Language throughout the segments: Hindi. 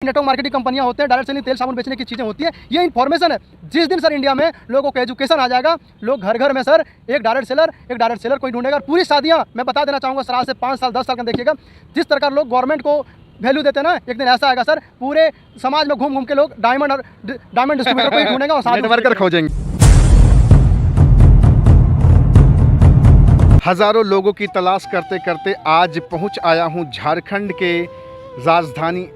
नेटवर्क मार्केटिंग कंपनियां होते हैं, डायरेक्ट सेलिंग तेल साबुन बेचने की चीज़ें होती हैं। ये इन्फॉर्मेशन है, जिस दिन सर इंडिया में लोगों को एजुकेशन आ जाएगा, लोग घर घर में सर एक डायरेक्ट सेलर कोई ढूंढेगा। पूरी शादियां मैं बता देना चाहूँगा सर, आज से 5 साल 10 साल का देखिएगा, जिस तरह का लोग गवर्नमेंट को वैल्यू देते हैं ना, एक दिन ऐसा आएगा सर, पूरे समाज में घूम घूम के लोग डायमंड डिस्ट्रीब्यूटर को ही ढूंढेगा और नेटवर्कर खोजेंगे। हजारों लोगों की तलाश करते करते आज पहुंच आया हूं झारखंड के राजधानी।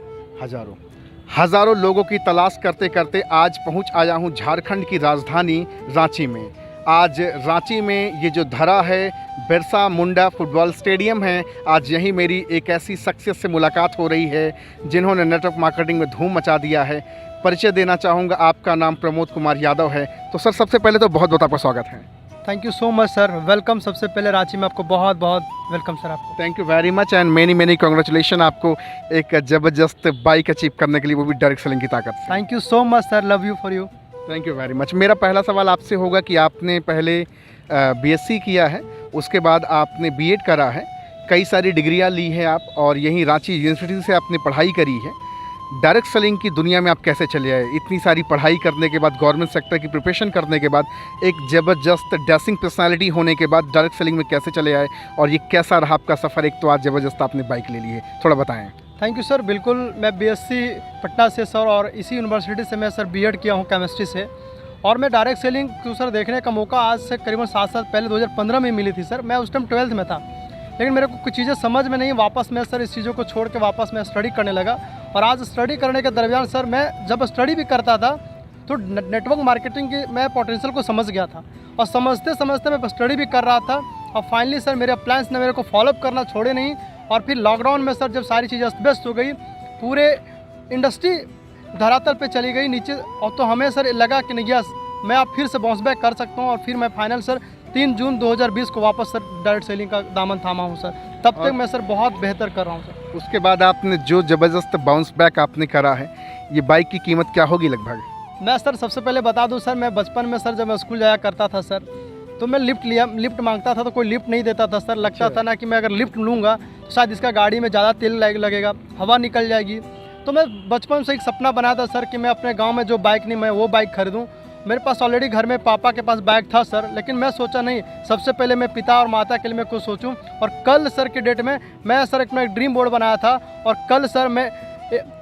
हजारों लोगों की तलाश करते करते आज पहुंच आया हूं झारखंड की राजधानी रांची में। आज रांची में ये जो धरा है बिरसा मुंडा फुटबॉल स्टेडियम है, आज यहीं मेरी एक ऐसी शख्सियत से मुलाकात हो रही है जिन्होंने नेटवर्क मार्केटिंग में धूम मचा दिया है। परिचय देना चाहूँगा, आपका नाम प्रमोद कुमार यादव है। तो सर, सबसे पहले तो बहुत बहुत आपका स्वागत है। Thank you so much sir, welcome. सबसे पहले रांची में आपको बहुत बहुत वेलकम सर। आपको thank you very much and many congratulation आपको एक ज़बरदस्त बाइक अचीव करने के लिए, वो भी डायरेक्ट सेलिंग की ताकत से। Thank you so much sir, love you for you. Thank you very much. मेरा पहला सवाल आपसे होगा कि आपने पहले बीएससी किया है, उसके बाद आपने बीएड करा है, कई सारी डिग्रियां ली हैं आप, और यहीं रांची यूनिवर्सिटी से आपने पढ़ाई करी है। डायरेक्ट सेलिंग की दुनिया में आप कैसे चले आए? इतनी सारी पढ़ाई करने के बाद, गवर्नमेंट सेक्टर की प्रिपरेशन करने के बाद, एक ज़बरदस्त डैशिंग पर्सनालिटी होने के बाद डायरेक्ट सेलिंग में कैसे चले आए, और ये कैसा रहा आपका सफ़र? एक तो आज ज़बरदस्त आपने बाइक ले ली है, थोड़ा बताएं। Thank you sir. बिल्कुल, मैं बीएससी पटना से सर, और इसी यूनिवर्सिटी से मैं सर बीएड किया हूँ केमिस्ट्री से। और मैं डायरेक्ट सेलिंग को सर देखने का मौका आज से करीबन 7 साल पहले 2015 में मिली थी सर। मैं उस टाइम 12th में था, लेकिन मेरे को कुछ चीज़ें समझ में नहीं, वापस मैं सर इस चीज़ों को छोड़ के वापस मैं स्टडी करने लगा। और आज स्टडी करने के दरमियान सर, मैं जब स्टडी भी करता था तो नेटवर्क मार्केटिंग की मैं पोटेंशियल को समझ गया था, और समझते समझते मैं स्टडी भी कर रहा था। और फाइनली सर मेरे अप्लायंस ने मेरे को फॉलोअप करना छोड़े नहीं। और फिर लॉकडाउन में सर जब सारी चीज़ें अस्त व्यस्त हो गई, पूरे इंडस्ट्री धरातल पे चली गई नीचे, और तो हमें सर लगा कि नहीं, यस मैं अब फिर से बाउंस बैक कर सकता हूँ। और फिर मैं फाइनल सर 3 जून 2020 को वापस सर डायरेक्ट सेलिंग का दामन थामा हूँ सर। तब तक मैं सर बहुत बेहतर कर रहा हूँ सर। उसके बाद आपने जो ज़बरदस्त बाउंस बैक आपने करा है, ये बाइक की कीमत क्या होगी लगभग? मैं सर सबसे पहले बता दूं सर, मैं बचपन में सर जब मैं स्कूल जाया करता था सर, तो मैं लिफ्ट मांगता था तो कोई लिफ्ट नहीं देता था सर। लगता था ना कि मैं अगर लिफ्ट लूँगा तो शायद इसका गाड़ी में ज़्यादा तेल लगेगा, हवा निकल जाएगी। तो मैं बचपन से एक सपना बनाया था सर कि मैं अपने गाँव में जो बाइक नहीं, मैं वो बाइक खरीदूँ। मेरे पास ऑलरेडी घर में पापा के पास बाइक था सर, लेकिन मैं सोचा नहीं, सबसे पहले मैं पिता और माता के लिए मैं कुछ सोचूं। और कल सर की डेट में मैं सर एक ड्रीम बोर्ड बनाया था, और कल सर मैं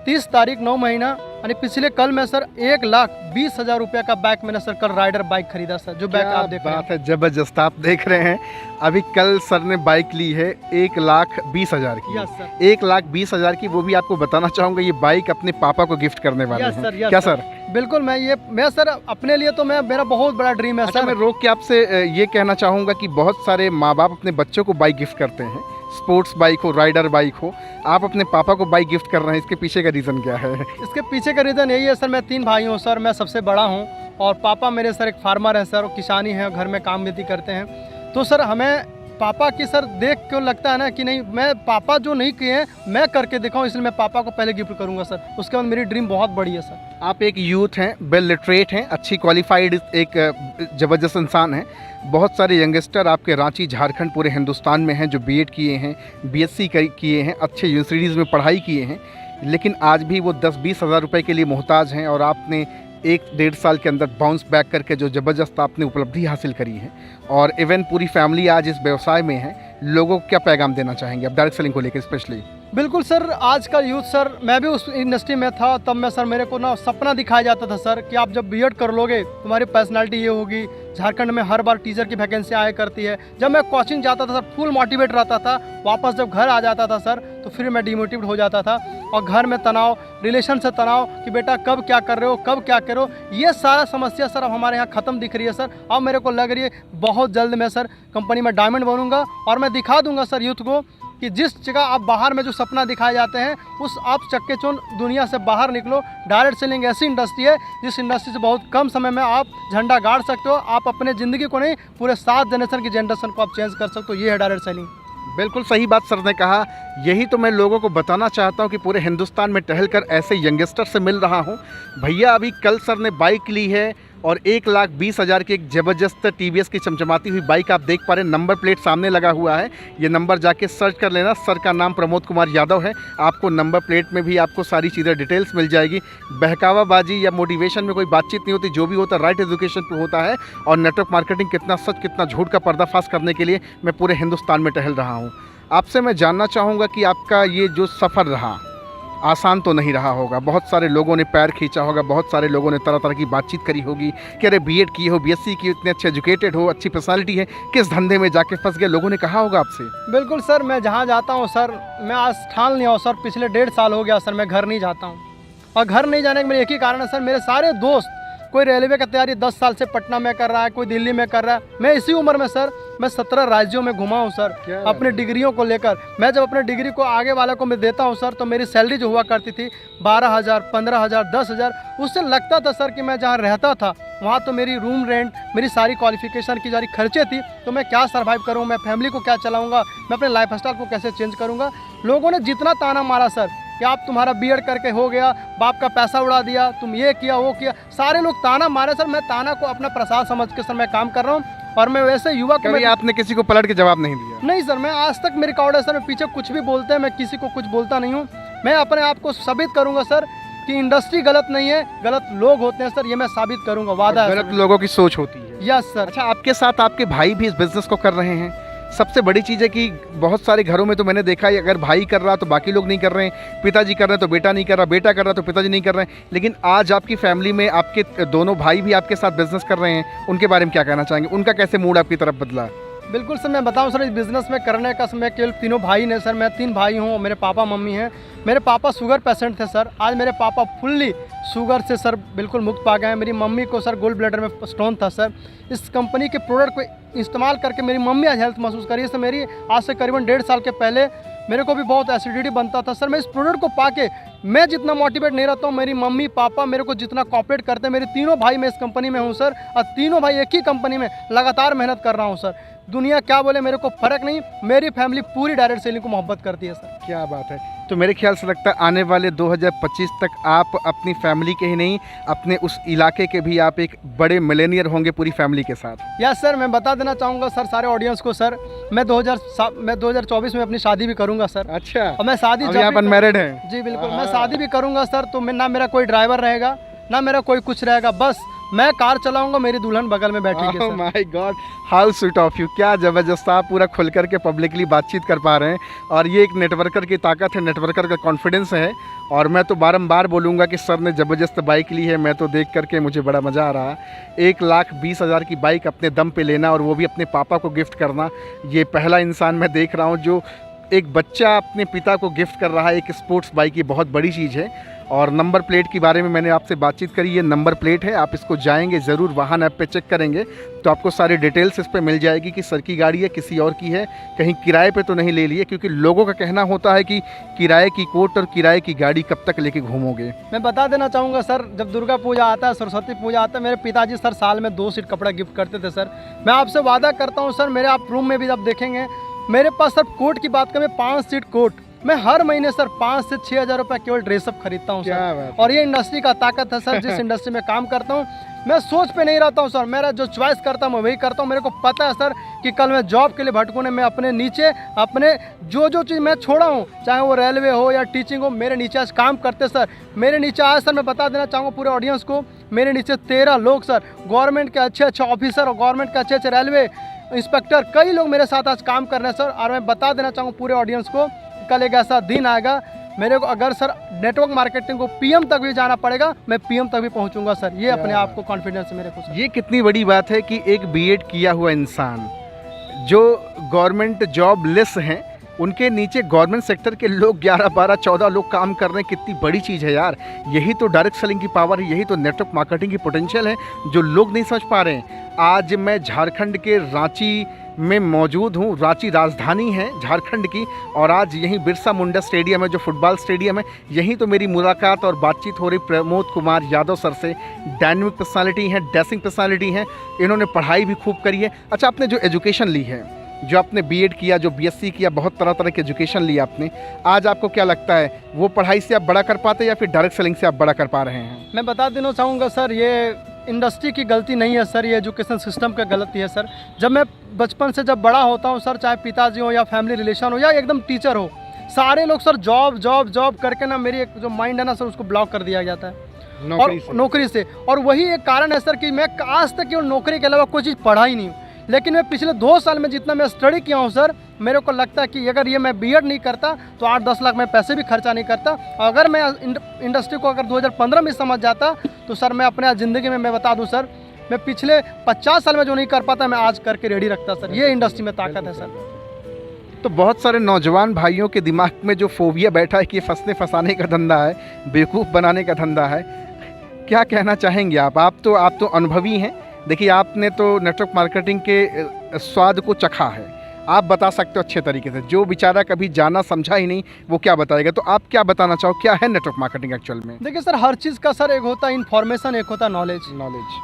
30 तारीख 9 महीना यानी पिछले कल में सर 1,20,000 रुपये का बाइक मैंने सर कल राइडर बाइक खरीदा सर, जो बाइक आप देख रहे हैं। बात है, जबरदस्त। आप देख रहे हैं अभी कल सर ने बाइक ली है 1,20,000 की। यस सर, 1,20,000 की। वो भी आपको बताना चाहूँगा, ये बाइक अपने पापा को गिफ्ट करने वाले हैं। सर, क्या सर? बिल्कुल। मैं सर अपने लिए तो मेरा बहुत बड़ा ड्रीम है। अच्छा, सर मैं रोक के आपसे ये कहना चाहूँगा कि बहुत सारे माँ बाप अपने बच्चों को बाइक गिफ्ट करते हैं, स्पोर्ट्स बाइक हो, राइडर बाइक हो, आप अपने पापा को बाइक गिफ्ट कर रहे हैं, इसके पीछे का रीज़न क्या है? इसके पीछे का रीज़न यही है सर, मैं 3 भाई हूँ सर, मैं सबसे बड़ा हूँ, और पापा मेरे सर एक फार्मर है सर, किसानी है, घर में काम भी करते हैं। तो सर हमें पापा की सर देख क्यों लगता है ना कि नहीं, मैं पापा जो नहीं किए हैं मैं करके दिखाऊं, इसलिए मैं पापा को पहले गिफ्ट करूंगा सर। उसके बाद मेरी ड्रीम बहुत बड़ी है सर। आप एक यूथ हैं, वेल लिटरेट हैं, अच्छी क्वालिफाइड एक ज़बरदस्त इंसान हैं। बहुत सारे यंगस्टर आपके रांची, झारखंड, पूरे हिंदुस्तान में हैं जो बीएड किए हैं, बीएससी किए हैं, अच्छे यूनिवर्सिटीज़ में पढ़ाई किए हैं, लेकिन आज भी वो 10-20 हज़ार रुपये के लिए मोहताज हैं। और आपने 1-1.5 साल के अंदर बाउंस बैक करके जो ज़बरदस्त आपने उपलब्धि हासिल करी है, और इवन पूरी फैमिली आज इस व्यवसाय में है। लोगों को क्या पैगाम देना चाहेंगे आप डायरेक्ट सेलिंग को लेकर स्पेशली? बिल्कुल सर, आज का यूथ सर, मैं भी उस इंडस्ट्री में था तब मैं सर, मेरे को ना सपना दिखाया जाता था सर कि आप जब बीएड कर लोगे तुम्हारी पर्सनालिटी ये होगी। झारखंड में हर बार टीचर की वैकेंसी आया करती है। जब मैं कोचिंग जाता था सर फुल मोटिवेट रहता था, वापस जब घर आ जाता था सर तो फिर मैं डिमोटिवेट हो जाता था, और घर में तनाव, रिलेशन से तनाव कि बेटा कब क्या कर रहे हो, कब क्या करो, ये सारा समस्या सर अब हमारे यहाँ ख़त्म दिख रही है सर। अब मेरे को लग रही है बहुत जल्द मैं सर कंपनी में डायमंड बनूंगा, और मैं दिखा दूंगा सर यूथ को कि जिस जगह आप बाहर में जो सपना दिखाए जाते हैं, उस आप चक्के-चौंध दुनिया से बाहर निकलो। डायरेक्ट सेलिंग ऐसी इंडस्ट्री है जिस इंडस्ट्री से बहुत कम समय में आप झंडा गाड़ सकते हो। आप अपने ज़िंदगी को नहीं, पूरे 7 जनरेशन की जनरेशन को आप चेंज कर सकते हो। ये है डायरेक्ट सेलिंग। बिल्कुल सही बात सर ने कहा। यही तो मैं लोगों को बताना चाहता हूँ कि पूरे हिंदुस्तान में टहलकर ऐसे यंगस्टर से मिल रहा हूँ। भैया अभी कल सर ने बाइक ली है और 1,20,000 की एक ज़बरदस्त TVS की चमचमाती हुई बाइक आप देख पा रहे हैं। नंबर प्लेट सामने लगा हुआ है, ये नंबर जाके सर्च कर लेना। सर का नाम प्रमोद कुमार यादव है। आपको नंबर प्लेट में भी आपको सारी चीज़ें डिटेल्स मिल जाएगी। बहकावाबाजी या मोटिवेशन में कोई बातचीत नहीं होती, जो भी होता है राइट एजुकेशन पे होता है। और नेटवर्क मार्केटिंग कितना सच कितना झूठ का पर्दाफाश करने के लिए मैं पूरे हिंदुस्तान में टहल रहा हूँ। आपसे मैं जानना चाहूँगा कि आपका ये जो सफ़र रहा आसान तो नहीं रहा होगा। बहुत सारे लोगों ने पैर खींचा होगा, बहुत सारे लोगों ने तरह तरह की बातचीत करी होगी कि अरे बीएड की हो, बीएससी की हो, इतने अच्छे एजुकेटेड हो, अच्छी पर्सनालिटी है, किस धंधे में जाके फंस गए, लोगों ने कहा होगा आपसे। बिल्कुल सर, मैं जहाँ जाता हूँ सर, मैं आज ठान लिया हूँ सर, पिछले 1.5 साल हो गया सर, मैं घर नहीं जाता हूँ। और घर नहीं जाने का मेरा एक ही कारण है सर, मेरे सारे दोस्त कोई रेलवे का तैयारी 10 साल से पटना में कर रहा है, कोई दिल्ली में कर रहा है। मैं इसी उम्र में सर मैं 17 राज्यों में घुमा हूँ सर अपने डिग्रियों को लेकर। मैं जब अपने डिग्री को आगे वाले को मैं देता हूँ सर, तो मेरी सैलरी जो हुआ करती थी 12,000, 15,000, 10,000, उससे लगता था सर कि मैं जहाँ रहता था वहाँ तो मेरी रूम रेंट, मेरी सारी क्वालिफिकेशन की सारी खर्चे थी, तो मैं क्या सर्वाइव करूँ, मैं फैमिली को क्या चलाऊँगा, मैं अपने लाइफ स्टाइल को कैसे चेंज करूँगा। लोगों ने जितना ताना मारा सर कि आप तुम्हारा बीएड करके हो गया, बाप का पैसा उड़ा दिया, तुम ये किया वो किया, सारे लोग ताना मारे सर। मैं ताना को अपना प्रसाद समझ के सर मैं काम कर रहा हूँ। और मैं वैसे युवा को कभी आपने किसी को पलट के जवाब नहीं दिया? नहीं सर, मैं आज तक मेरी रिकॉर्ड है सर, मैं पीछे कुछ भी बोलते हैं मैं किसी को कुछ बोलता नहीं हूँ। मैं अपने आप को साबित करूँगा सर कि इंडस्ट्री गलत नहीं है, गलत लोग होते हैं सर, ये मैं साबित करूँगा, वादा है। गलत लोगों की सोच होती है। Yes sir. अच्छा, आपके साथ आपके भाई भी इस बिज़नेस को कर रहे हैं। सबसे बड़ी चीज़ है कि बहुत सारे घरों में तो मैंने देखा है, अगर भाई कर रहा तो बाकी लोग नहीं कर रहे हैं, पिताजी कर रहे हैं तो बेटा नहीं कर रहा, बेटा कर रहा तो पिताजी नहीं कर रहे हैं। लेकिन आज आपकी फैमिली में आपके दोनों भाई भी आपके साथ बिजनेस कर रहे हैं, उनके बारे में क्या कहना चाहेंगे? उनका कैसे मूड आपकी तरफ बदला? बिल्कुल सर, मैं बताऊं सर, इस बिज़नेस में करने का समय केवल तीनों भाई ने सर, मैं 3 भाई हूं, मेरे पापा मम्मी हैं। मेरे पापा शुगर पेशेंट थे सर, आज मेरे पापा फुल्ली शुगर से सर बिल्कुल मुक्त पा गए हैं। मेरी मम्मी को सर गोल्ड ब्लैडर में स्टोन था सर। इस कंपनी के प्रोडक्ट को इस्तेमाल करके मेरी मम्मी आज हेल्थ महसूस करी है सर। मेरी आज से करीबन 1.5 साल के पहले मेरे को भी बहुत एसिडिटी बनता था सर। मैं इस प्रोडक्ट को पाके मैं जितना मोटिवेट नहीं रहता हूँ, मेरी मम्मी पापा मेरे को जितना कॉपरेट करते हैं, मेरे तीनों भाई मैं इस कंपनी में हूँ सर, और तीनों भाई एक ही कंपनी में लगातार मेहनत कर रहा हूँ सर। दुनिया क्या बोले मेरे को फ़र्क नहीं, मेरी फैमिली पूरी डायरेक्ट सेलिंग को मोहब्बत करती है सर। क्या बात है। तो मेरे ख्याल से लगता है आने वाले 2025 तक आप अपनी फैमिली के ही नहीं, अपने उस इलाके के भी आप एक बड़े मिलेनियर होंगे पूरी फैमिली के साथ। यस सर, मैं बता देना चाहूँगा सर सारे ऑडियंस को सर, मैं 2024 में अपनी शादी भी करूँगा सर। अच्छा, और मैं शादी अभी आप अनमैरिड हैं? जी बिल्कुल, मैं शादी भी करूँगा सर। तो मैं ना मेरा कोई ड्राइवर रहेगा, ना मेरा कोई कुछ रहेगा, बस मैं कार चलाऊंगा, मेरी दुल्हन बगल में बैठेगी sir. My God, how sweet of you. क्या ज़बरदस्त, आप पूरा खुल करके पब्लिकली बातचीत कर पा रहे हैं। और ये एक नेटवर्कर की ताकत है, नेटवर्कर का कॉन्फिडेंस है। और मैं तो बारंबार बोलूँगा कि सर ने ज़बरदस्त बाइक ली है, मैं तो देख करके मुझे बड़ा मज़ा आ रहा। 1,20,000 की बाइक अपने दम पे लेना और वो भी अपने पापा को गिफ्ट करना, ये पहला इंसान मैं देख रहा हूँ जो एक बच्चा अपने पिता को गिफ्ट कर रहा है एक स्पोर्ट्स बाइक। ये बहुत बड़ी चीज़ है। और नंबर प्लेट के बारे में मैंने आपसे बातचीत करी, ये नंबर प्लेट है, आप इसको जाएंगे ज़रूर, वाहन ऐप पे चेक करेंगे तो आपको सारी डिटेल्स इस पे मिल जाएगी कि सर की गाड़ी है, किसी और की है, कहीं किराए पे तो नहीं ले लिए। क्योंकि लोगों का कहना होता है कि किराए की कोट और किराए की गाड़ी कब तक लेके घूमोगे। मैं बता देना चाहूँगा सर, जब दुर्गा पूजा आता है, सरस्वती पूजा आता है, मेरे पिताजी सर साल में 2 सेट कपड़ा गिफ्ट करते थे सर। मैं आपसे वादा करता हूँ सर, मेरे आप रूम में भी जब देखेंगे मेरे पास सर कोट की बात करें 5 सेट कोट, मैं हर महीने सर 5 से 6 हज़ार रुपये केवल ड्रेसअप खरीदता हूँ सर। और ये इंडस्ट्री का ताकत है सर, जिस इंडस्ट्री में काम करता हूँ मैं सोच पे नहीं रहता हूँ सर, मेरा जो चॉइस करता हूँ मैं वही करता हूँ। मेरे को पता है सर कि कल मैं जॉब के लिए भटकूँ, मैं अपने नीचे अपने जो चीज़ मैं छोड़ा हूँ, चाहे वो रेलवे हो या टीचिंग हो, मेरे नीचे आज काम करते सर। मेरे नीचे आज सर मैं बता देना चाहूँगा पूरे ऑडियंस को, मेरे नीचे 13 लोग सर, गवर्नमेंट के अच्छे ऑफिसर और गवर्नमेंट के अच्छे रेलवे इंस्पेक्टर, कई लोग मेरे साथ आज काम कर रहे हैं सर। और मैं बता देना चाहूँगा पूरे ऑडियंस को, कल एक ऐसा दिन आएगा मेरे को अगर सर नेटवर्क मार्केटिंग को पीएम तक भी जाना पड़ेगा, मैं पीएम तक भी पहुंचूंगा सर। ये अपने आप को कॉन्फिडेंस है मेरे को सर। ये कितनी बड़ी बात है कि एक बीएड किया हुआ इंसान जो गवर्नमेंट जॉब लेस हैं, उनके नीचे गवर्नमेंट सेक्टर के लोग 11, 12, 14 लोग काम कर रहे हैं। कितनी बड़ी चीज़ है यार। यही तो डायरेक्ट सेलिंग की पावर है, यही तो नेटवर्क मार्केटिंग की पोटेंशियल है जो लोग नहीं समझ पा रहे हैं। आज मैं झारखंड के रांची में मौजूद हूँ। रांची राजधानी है झारखंड की, और आज यहीं बिरसा मुंडा स्टेडियम है जो फुटबॉल स्टेडियम है, यहीं तो मेरी मुलाकात और बातचीत हो रही प्रमोद कुमार यादव सर से। डायनामिक पर्सनालिटी हैं, ड्रेसिंग पर्सनालिटी हैं, इन्होंने पढ़ाई भी खूब करी है। अच्छा, आपने जो एजुकेशन ली है, जो आपने बीएड किया, जो बीएससी किया, बहुत तरह तरह की एजुकेशन ली आपने, आज आपको क्या लगता है वो पढ़ाई से आप बड़ा कर पाते या फिर डायरेक्ट सेलिंग से आप बड़ा कर पा रहे हैं? मैं बता देना चाहूँगा सर, ये इंडस्ट्री की गलती नहीं है सर, ये एजुकेशन सिस्टम का गलती है सर। जब मैं बचपन से जब बड़ा होता हूँ सर, चाहे पिताजी हो या फैमिली रिलेशन हो या एकदम टीचर हो, सारे लोग सर जॉब जॉब जॉब करके ना मेरी एक जो माइंड है ना सर उसको ब्लॉक कर दिया जाता है नौकरी से। और वही एक कारण है सर कि मैं आज तक केवल नौकरी के अलावा कोई चीज़ पढ़ा ही नहीं हूँ। लेकिन मैं पिछले 2 साल में जितना मैं स्टडी किया हूँ सर, मेरे को लगता है कि अगर ये मैं बीएड नहीं करता तो 8-10 लाख मैं पैसे भी खर्चा नहीं करता। अगर मैं इंडस्ट्री को अगर 2015 में समझ जाता तो सर मैं अपने ज़िंदगी में मैं बता दूँ सर, मैं पिछले 50 साल में जो नहीं कर पाता मैं आज करके रेडी रखता सर। ये इंडस्ट्री में ताकत है सर। तो बहुत सारे नौजवान भाइयों के दिमाग में जो फोबिया बैठा है कि ये फंसने फंसाने का धंधा है, बेवकूफ़ बनाने का धंधा है, क्या कहना चाहेंगे आप तो अनुभवी हैं। देखिए, आपने तो नेटवर्क मार्केटिंग के स्वाद को चखा है, आप बता सकते हो अच्छे तरीके से। जो बेचारा कभी जाना समझा ही नहीं वो क्या बताएगा, तो आप क्या बताना चाहो, क्या है नेटवर्क मार्केटिंग एक्चुअल में? देखिए सर, हर चीज़ का सर एक होता है इन्फॉर्मेशन, एक होता है नॉलेज।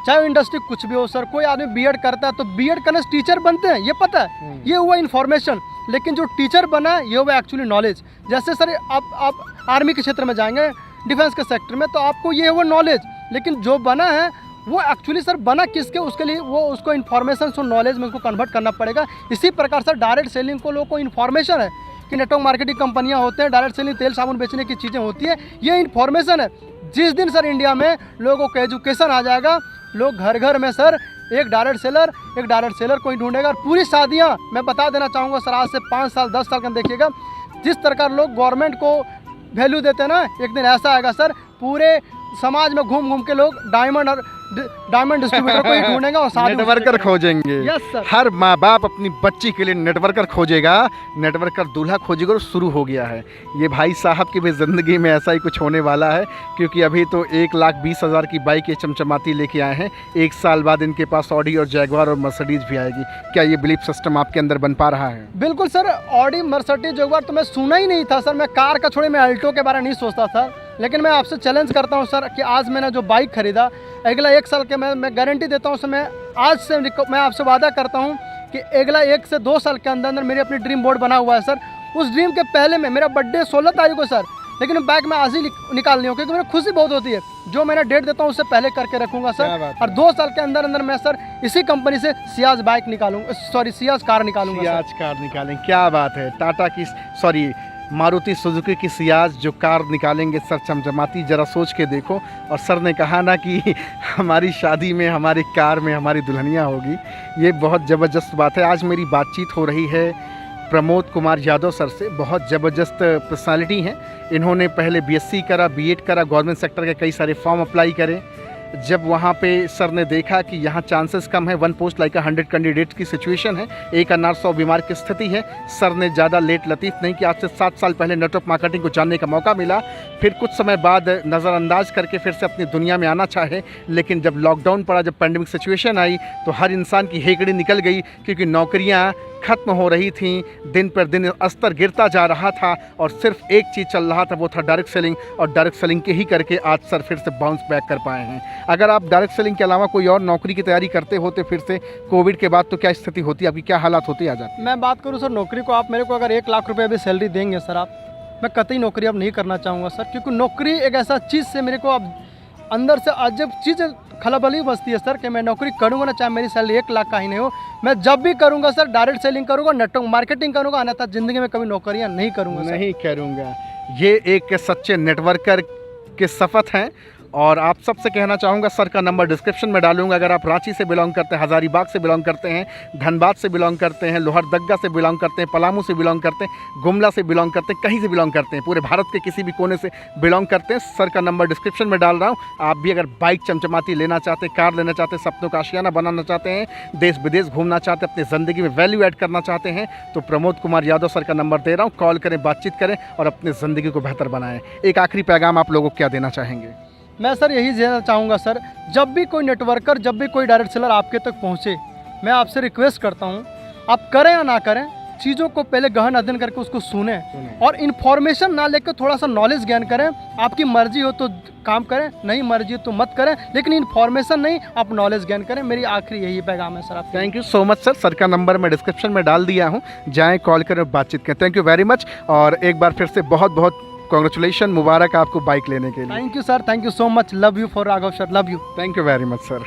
चाहे इंडस्ट्री कुछ भी हो सर, कोई आदमी बीएड करता है तो बीएड करने से टीचर बनते हैं, ये पता है, ये हुआ इन्फॉर्मेशन। लेकिन जो टीचर बना है ये हुआ एक्चुअली नॉलेज। जैसे सर आप आर्मी के क्षेत्र में जाएंगे, डिफेंस के सेक्टर में, तो आपको ये हुआ नॉलेज। लेकिन जो बना है वो एक्चुअली सर बना किसके, उसके लिए वो उसको इन्फॉर्मेशन से नॉलेज में उसको कन्वर्ट करना पड़ेगा। इसी प्रकार से डायरेक्ट सेलिंग को लोगों को इन्फॉर्मेशन है कि नेटवर्क मार्केटिंग कंपनियां होते हैं, डायरेक्ट सेलिंग तेल साबुन बेचने की चीज़ें होती है, ये इन्फॉर्मेशन है। जिस दिन सर इंडिया में लोगों को एजुकेशन आ जाएगा, लोग घर घर में सर एक डायरेक्ट सेलर कोई ढूंढेगा। और पूरी शादियाँ मैं बता देना चाहूँगा सर, आज से 5 साल 10 साल का देखिएगा, जिस तरह लोग गवर्नमेंट को वैल्यू देते हैं ना, एक दिन ऐसा आएगा सर, पूरे समाज में घूम घूम के लोग डायमंड डिस्ट्रीब्यूटर को ही ढूंढेंगे और साथ नेटवर्कर खोजेंगे। Yes sir. हर माँ बाप अपनी बच्ची के लिए नेटवर्कर खोजेगा, नेटवर्कर दूल्हा खोजेगा, और शुरू हो गया है। ये भाई साहब की भी ज़िंदगी में ऐसा ही कुछ होने वाला है, क्योंकि अभी तो 1,20,000 की बाइक ये चमचमाती लेके आए हैं। 1 साल बाद इनके पास ऑडी और जैगवार और मर्सिडीज भी आएगी। क्या ये बिलीफ सिस्टम आपके अंदर बन पा रहा है? बिल्कुल सर, ऑडी मर्सिडीज जैगवार तो मैं सुना ही नहीं था सर। मैं कार का छोड़े मैं अल्टो के बारे में नहीं सोचता था। लेकिन मैं आपसे चैलेंज करता हूं सर कि आज मैंने जो बाइक खरीदा, अगला 1 साल के मैं गारंटी देता हूं सर, मैं आज से मैं आपसे वादा करता हूं कि अगला 1 से 2 साल के अंदर मेरी अपनी ड्रीम बोर्ड बना हुआ है सर। उस ड्रीम के पहले में मेरा बर्थडे 16 तारीख को सर, लेकिन बाइक में आज ही निकाल ली हूँ, क्योंकि मेरी खुशी बहुत होती है। जो मैंने डेट देता हूँ उससे पहले करके रखूँगा सर। और 2 साल के अंदर अंदर मैं सर इसी कंपनी से सियाज बाइक निकालूंगा, सॉरी सियाज कार निकालूंगा। सियाज कार निकालें, क्या बात है। टाटा की मारुति सुजुकी की सियाज जो कार निकालेंगे सर, चमचमाती, ज़रा सोच के देखो। और सर ने कहा ना कि हमारी शादी में हमारी कार में हमारी दुल्हनियाँ होगी, ये बहुत ज़बरदस्त बात है। आज मेरी बातचीत हो रही है प्रमोद कुमार यादव सर से। बहुत ज़बरदस्त पर्सनालिटी हैं। इन्होंने पहले बीएससी करा, बीएड करा, गवर्नमेंट सेक्टर के कई सारे फॉर्म अप्लाई करे। जब वहाँ पे सर ने देखा कि यहाँ चांसेस कम है, 1 पोस्ट लाइक 100 कैंडिडेट्स की सिचुएशन है, 1 अनार 100 बीमार की स्थिति है, सर ने ज़्यादा लेट लतीफ़ नहीं कि आज से 7 साल पहले नेटवर्क मार्केटिंग को जानने का मौका मिला। फिर कुछ समय बाद नज़रअंदाज करके फिर से अपनी दुनिया में आना चाहे, लेकिन जब लॉकडाउन पड़ा, जब पैंडमिक सिचुएशन आई, तो हर इंसान की हेकड़ी निकल गई, क्योंकि नौकरियाँ खत्म हो रही थी, दिन पर दिन स्तर गिरता जा रहा था, और सिर्फ एक चीज़ चल रहा था, वो था डायरेक्ट सेलिंग। और डायरेक्ट सेलिंग के ही करके आज सर फिर से बाउंस बैक कर पाए हैं। अगर आप डायरेक्ट सेलिंग के अलावा कोई और नौकरी की तैयारी करते होते फिर से कोविड के बाद, तो क्या स्थिति होती, आपकी क्या हालात होती? आ जाती? मैं बात करूँ सर नौकरी को, आप मेरे को अगर 1 लाख रुपये अभी सैलरी देंगे सर आप, मैं कतई नौकरी अब नहीं करना चाहूँगा सर। क्योंकि नौकरी एक ऐसा चीज़ से मेरे को अब अंदर से अजब चीज़ खलबली बसती है सर कि मैं नौकरी करूँगा ना, चाहे मेरी सैलरी 1 लाख का ही नहीं हो, मैं जब भी करूँगा सर डायरेक्ट सेलिंग करूँगा, नेटवर्क मार्केटिंग करूँगा, अन्यथा ज़िंदगी में कभी नौकरियाँ नहीं करूँगा। नहीं करूँगा। ये एक सच्चे नेटवर्कर के शपथ हैं। और आप सबसे कहना चाहूँगा, सर का नंबर डिस्क्रिप्शन में डालूंगा। अगर आप रांची से बिलोंग करते हैं, हज़ारीबाग से बिलोंग करते हैं, धनबाद से बिलोंग करते हैं, लोहरदगा से बिलोंग करते हैं, पलामू से बिलोंग करते हैं, गुमला से बिलोंग करते हैं, कहीं से बिलोंग करते हैं, पूरे भारत के किसी भी कोने से बिलोंग करते हैं, सर का नंबर डिस्क्रिप्शन में डाल रहा हूँ। आप भी अगर बाइक चमचमाती लेना चाहते हैं, कार लेना चाहते हैं, सपनों का आशियाना बनाना चाहते हैं, देश विदेश घूमना चाहते हैं, अपनी ज़िंदगी में वैल्यू ऐड करना चाहते हैं, तो प्रमोद कुमार यादव सर का नंबर दे रहा हूँ। कॉल करें, बातचीत करें और अपनी ज़िंदगी को बेहतर बनाएं। एक आखिरी पैगाम आप लोगों को क्या देना चाहेंगे? मैं सर यही देना चाहूँगा सर, जब भी कोई नेटवर्कर, जब भी कोई डायरेक्ट सेलर आपके तक पहुँचे, मैं आपसे रिक्वेस्ट करता हूँ, आप करें या ना करें, चीज़ों को पहले गहन अध्ययन करके उसको सुने और इन्फॉर्मेशन ना लेकर थोड़ा सा नॉलेज ज्ञान करें। आपकी मर्जी हो तो काम करें, नहीं मर्जी हो तो मत करें, लेकिन इन्फॉर्मेशन नहीं, आप नॉलेज ज्ञान करें। मेरी आखिरी यही पैगाम है सर। आप thank you so much sir. Sir का नंबर मैं डिस्क्रिप्शन में डाल दिया हूँ, जाएँ, कॉल करें, बातचीत करें। Thank you very much. और एक बार फिर से बहुत बहुत कॉन्ग्रेचुलेशन, मुबारक आपको बाइक लेने के लिए। Thank you sir, thank you so much, love you for Raghav sir, love you. Thank you very much sir.